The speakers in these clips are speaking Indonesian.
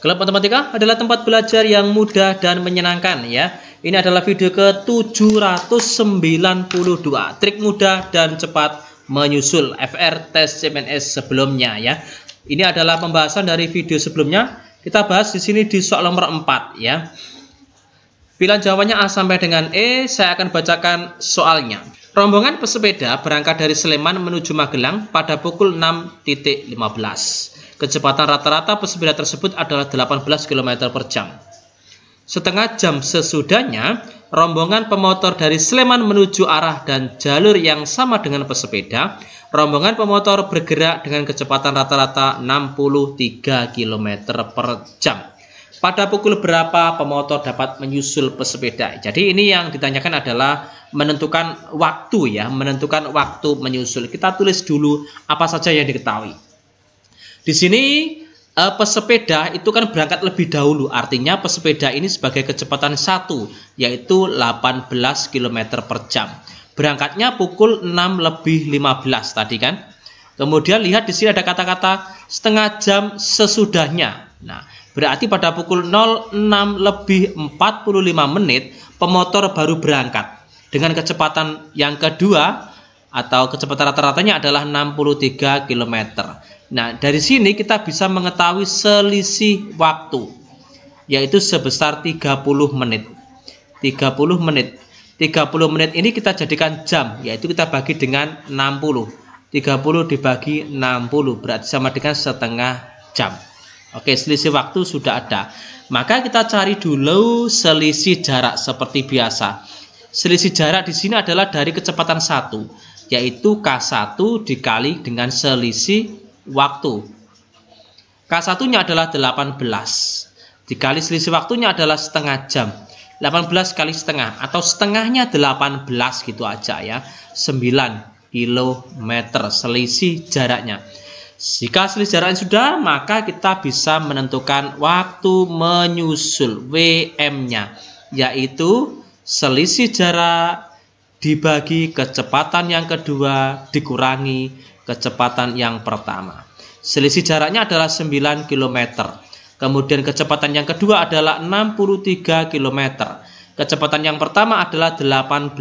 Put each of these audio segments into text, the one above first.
Klub Matematika adalah tempat belajar yang mudah dan menyenangkan ya. Ini adalah video ke-792, trik mudah dan cepat menyusul FR tes CPNS sebelumnya ya. Ini adalah pembahasan dari video sebelumnya. Kita bahas di sini di soal nomor 4 ya. Pilihan jawabannya A sampai dengan E. Saya akan bacakan soalnya. Rombongan pesepeda berangkat dari Sleman menuju Magelang pada pukul 6.15. Kecepatan rata-rata pesepeda tersebut adalah 18 km per jam. Setengah jam sesudahnya, rombongan pemotor dari Sleman menuju arah dan jalur yang sama dengan pesepeda. Rombongan pemotor bergerak dengan kecepatan rata-rata 63 km per jam. Pada pukul berapa pemotor dapat menyusul pesepeda? Jadi ini yang ditanyakan adalah menentukan waktu ya, menentukan waktu menyusul. Kita tulis dulu apa saja yang diketahui. Di sini pesepeda itu kan berangkat lebih dahulu, artinya pesepeda ini sebagai kecepatan 1, yaitu 18 km per jam. Berangkatnya pukul 6.15 tadi kan. Kemudian lihat di sini ada kata-kata setengah jam sesudahnya. Nah, berarti pada pukul 06.45 pemotor baru berangkat. Dengan kecepatan yang kedua atau kecepatan rata-ratanya adalah 63 km. Nah, dari sini kita bisa mengetahui selisih waktu, yaitu sebesar 30 menit. 30 menit. 30 menit ini kita jadikan jam, yaitu kita bagi dengan 60. 30 dibagi 60 berarti sama dengan setengah jam. Oke, selisih waktu sudah ada. Maka kita cari dulu selisih jarak seperti biasa. Selisih jarak di sini adalah dari kecepatan 1, yaitu K1 dikali dengan selisih waktu. K1-nya adalah 18. Dikali selisih waktunya adalah setengah jam. 18 kali setengah atau setengahnya 18 gitu aja ya. 9 km selisih jaraknya. Jika selisih jaraknya sudah, maka kita bisa menentukan waktu menyusul WM-nya, yaitu selisih jarak dibagi kecepatan yang kedua dikurangi kecepatan yang pertama. Selisih jaraknya adalah 9 km. Kemudian kecepatan yang kedua adalah 63 km. Kecepatan yang pertama adalah 18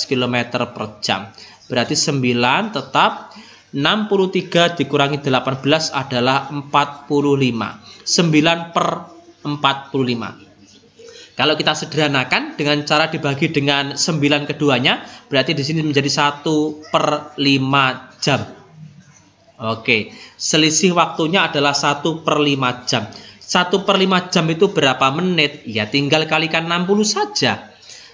km per jam. Berarti 9 tetap 63 dikurangi 18 adalah 45. 9 per 45. Kalau kita sederhanakan dengan cara dibagi dengan 9 keduanya, berarti di sini menjadi 1/5 jam. Oke, selisih waktunya adalah 1/5 jam. 1/5 jam itu berapa menit? Ya tinggal kalikan 60 saja.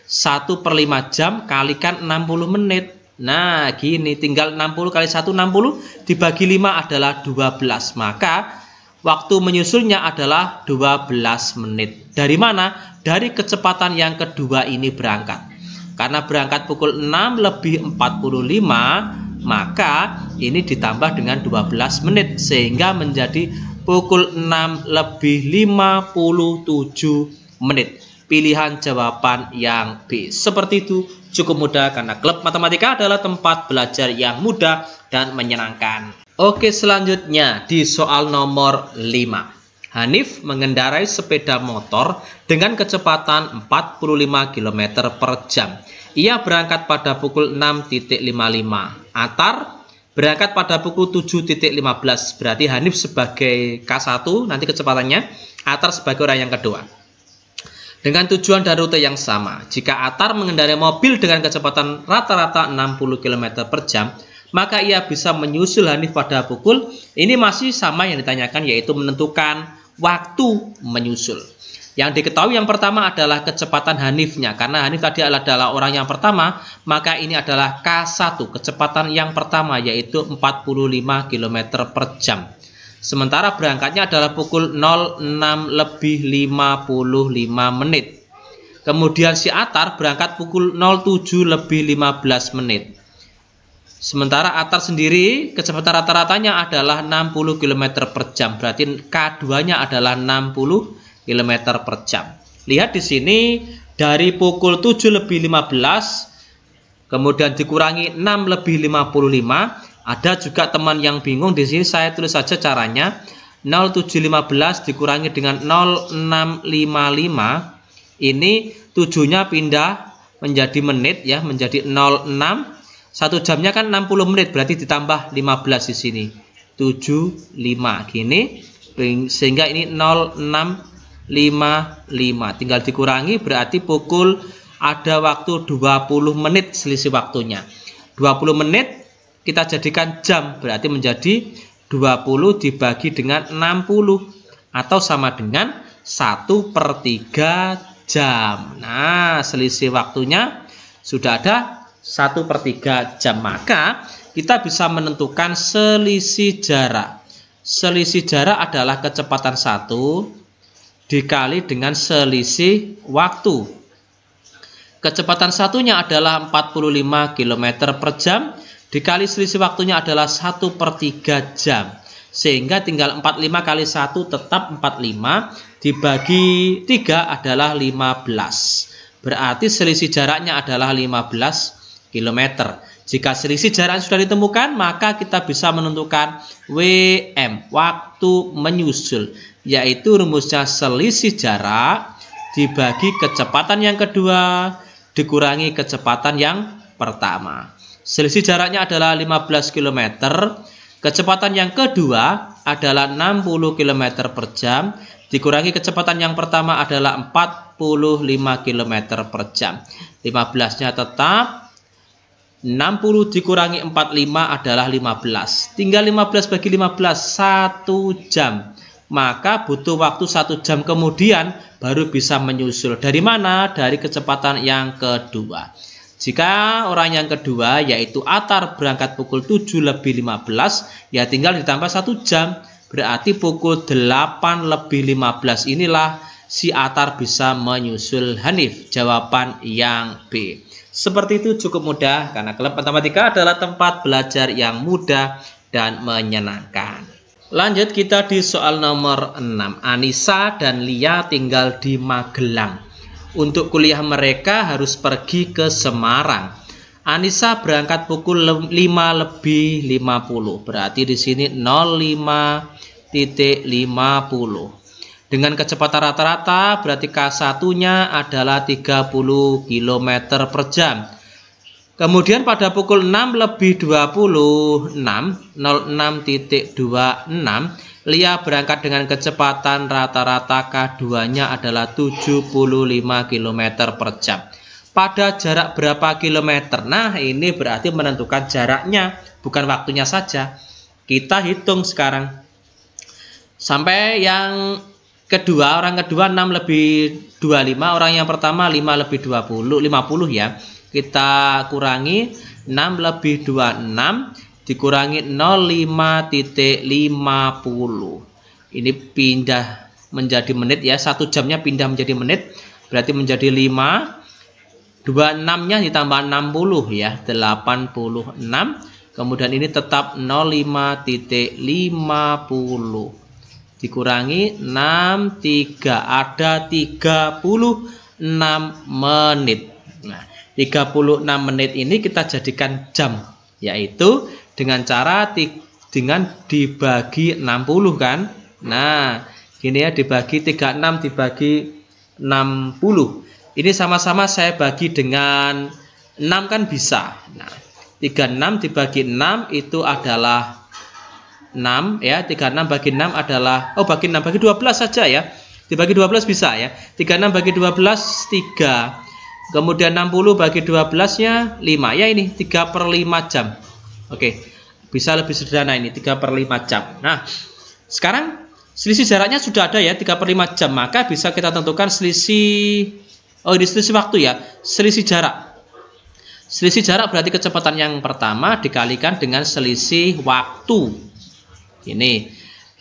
1/5 jam kalikan 60 menit. Nah, gini, tinggal 60 kali 1, 60, dibagi 5 adalah 12. Maka waktu menyusulnya adalah 12 menit. Dari mana? Dari kecepatan yang kedua ini berangkat. Karena berangkat pukul 6.45, maka ini ditambah dengan 12 menit sehingga menjadi pukul 6.57 menit. Pilihan jawaban yang B. Seperti itu, cukup mudah karena Klub Matematika adalah tempat belajar yang mudah dan menyenangkan. Oke, selanjutnya di soal nomor 5. Hanif mengendarai sepeda motor dengan kecepatan 45 km per jam. Ia berangkat pada pukul 6.55. Atar berangkat pada pukul 7.15. Berarti Hanif sebagai K1 nanti kecepatannya, Atar sebagai orang yang kedua. Dengan tujuan dan rute yang sama. Jika Atar mengendarai mobil dengan kecepatan rata-rata 60 km per jam, maka ia bisa menyusul Hanif pada pukul, ini masih sama yang ditanyakan, yaitu menentukan waktu menyusul. Yang diketahui yang pertama adalah kecepatan Hanifnya. Karena Hanif tadi adalah orang yang pertama, maka ini adalah K1, kecepatan yang pertama, yaitu 45 km per jam. Sementara berangkatnya adalah pukul 06.55 menit. Kemudian si Atar berangkat pukul 07.15 menit. Sementara Atar sendiri kecepatan rata-ratanya adalah 60 km per jam. Berarti K2-nya adalah 60 km per jam. Lihat di sini dari pukul 7.15 kemudian dikurangi 6.55. Ada juga teman yang bingung di sini, saya tulis saja caranya. 0715 dikurangi dengan 0655. Ini 7-nya pindah menjadi menit ya, menjadi 06. 1 jamnya kan 60 menit, berarti ditambah 15 di sini. 75 gini, sehingga ini 0655. Tinggal dikurangi, berarti pukul ada waktu 20 menit selisih waktunya. 20 menit kita jadikan jam, berarti menjadi 20 dibagi dengan 60 atau sama dengan 1/3 jam. Nah, selisih waktunya sudah ada 1/3 jam. Maka kita bisa menentukan selisih jarak. Selisih jarak adalah kecepatan 1 dikali dengan selisih waktu. Kecepatan satunya adalah 45 km per jam dikali selisih waktunya adalah 1/3 jam. Sehingga tinggal 45 kali 1 tetap 45 dibagi 3 adalah 15. Berarti selisih jaraknya adalah 15 km. Jika selisih jarak sudah ditemukan, maka kita bisa menentukan WM, waktu menyusul, yaitu rumusnya selisih jarak dibagi kecepatan yang kedua dikurangi kecepatan yang pertama. Selisih jaraknya adalah 15 km. Kecepatan yang kedua adalah 60 km per jam. Dikurangi kecepatan yang pertama adalah 45 km per jam. 15-nya tetap. 60 dikurangi 45 adalah 15. Tinggal 15 bagi 15, 1 jam. Maka butuh waktu 1 jam kemudian baru bisa menyusul. Dari mana? Dari kecepatan yang kedua. Jika orang yang kedua yaitu Atar berangkat pukul 7:15, ya tinggal ditambah 1 jam. Berarti pukul 8:15 inilah si Atar bisa menyusul Hanif. Jawaban yang B. Seperti itu, cukup mudah karena klub matematika adalah tempat belajar yang mudah dan menyenangkan. Lanjut kita di soal nomor 6. Anissa dan Lia tinggal di Magelang. Untuk kuliah mereka harus pergi ke Semarang. Anissa berangkat pukul 5:50. Berarti di sini 05:50. Dengan kecepatan rata-rata berarti K1-nya adalah 30 km per jam. Kemudian pada pukul 6:26, 06.26, Lia berangkat dengan kecepatan rata-rata K2-nya adalah 75 km per jam. Pada jarak berapa kilometer? Nah, ini berarti menentukan jaraknya, bukan waktunya saja. Kita hitung sekarang. Sampai yang kedua, orang kedua 6:25, orang yang pertama 5:50 ya. Kita kurangi 6:26 dikurangi 05.50. Ini pindah menjadi menit ya, 1 jamnya pindah menjadi menit, berarti menjadi 5. 26-nya ditambah 60 ya, 86. Kemudian ini tetap 05.50. Dikurangi 63, ada 36 menit. Nah, 36 menit ini kita jadikan jam, yaitu dengan cara dibagi 60 kan. Nah, gini ya, dibagi 36 dibagi 60. Ini sama-sama saya bagi dengan 6 kan bisa. Nah, 36 dibagi 6 itu adalah 6 ya. 36 bagi 6 adalah, bagi 6 bagi 12 saja ya. Dibagi 12 bisa ya. 36 bagi 12 3. Kemudian 60 bagi 12-nya 5. Ya ini 3/5 jam. Oke. Bisa lebih sederhana ini 3/5 jam. Nah, sekarang selisih jaraknya sudah ada ya, 3/5 jam. Maka bisa kita tentukan selisih, ini selisih waktu ya, selisih jarak. Selisih jarak berarti kecepatan yang pertama dikalikan dengan selisih waktu. Ini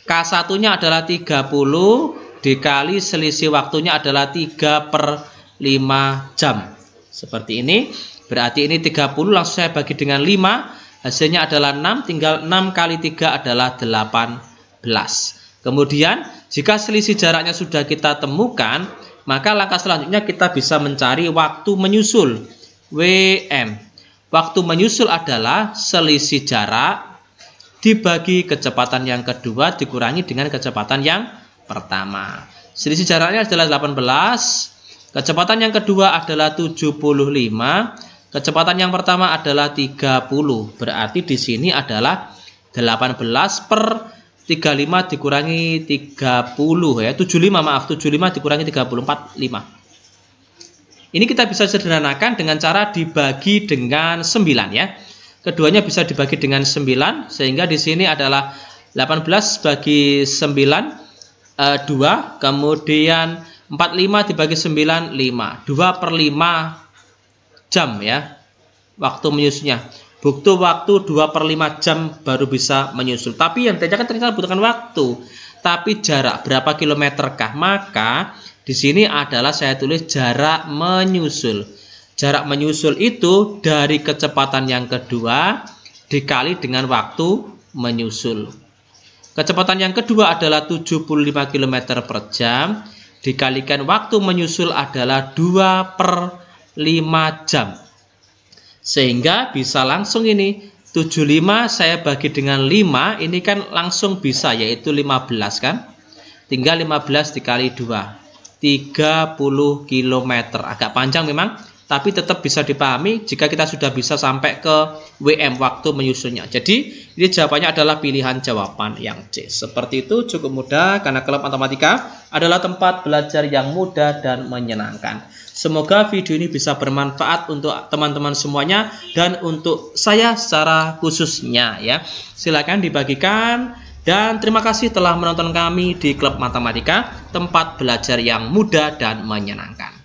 K1-nya adalah 30 dikali selisih waktunya adalah 3/5 jam. Seperti ini. Berarti ini 30 langsung saya bagi dengan 5. Hasilnya adalah 6. Tinggal 6 kali 3 adalah 18. Kemudian jika selisih jaraknya sudah kita temukan, maka langkah selanjutnya kita bisa mencari waktu menyusul, WM. Waktu menyusul adalah selisih jarak dibagi kecepatan yang kedua dikurangi dengan kecepatan yang pertama. Selisih jaraknya adalah 18. Kecepatan yang kedua adalah 75. Kecepatan yang pertama adalah 30. Berarti di sini adalah 18 per 35 dikurangi 30 ya. 75 maaf, 75 dikurangi 34, 5. Ini kita bisa sederhanakan dengan cara dibagi dengan 9 ya. Keduanya bisa dibagi dengan 9 sehingga di sini adalah 18 bagi 9 2, kemudian 45 dibagi 9 5. 2 per 5 jam ya. Waktu menyusulnya. Butuh waktu 2 per 5 jam baru bisa menyusul. Tapi yang ternyata butuhkan waktu. Tapi jarak berapa kilometerkah? Maka di sini adalah saya tulis jarak menyusul. Jarak menyusul itu dari kecepatan yang kedua dikali dengan waktu menyusul. Kecepatan yang kedua adalah 75 km per jam. Dikalikan waktu menyusul adalah 2 per 5 jam. Sehingga bisa langsung ini 75 saya bagi dengan 5. Ini kan langsung bisa yaitu 15 kan. Tinggal 15 dikali 2. 30 km. Agak panjang memang, tapi tetap bisa dipahami jika kita sudah bisa sampai ke WM waktu menyusulnya. Jadi ini jawabannya adalah pilihan jawaban yang C. Seperti itu, cukup mudah karena Klub Matematika adalah tempat belajar yang mudah dan menyenangkan. Semoga video ini bisa bermanfaat untuk teman-teman semuanya dan untuk saya secara khususnya ya. Silakan dibagikan. Dan terima kasih telah menonton kami di Klub Matematika, tempat belajar yang mudah dan menyenangkan.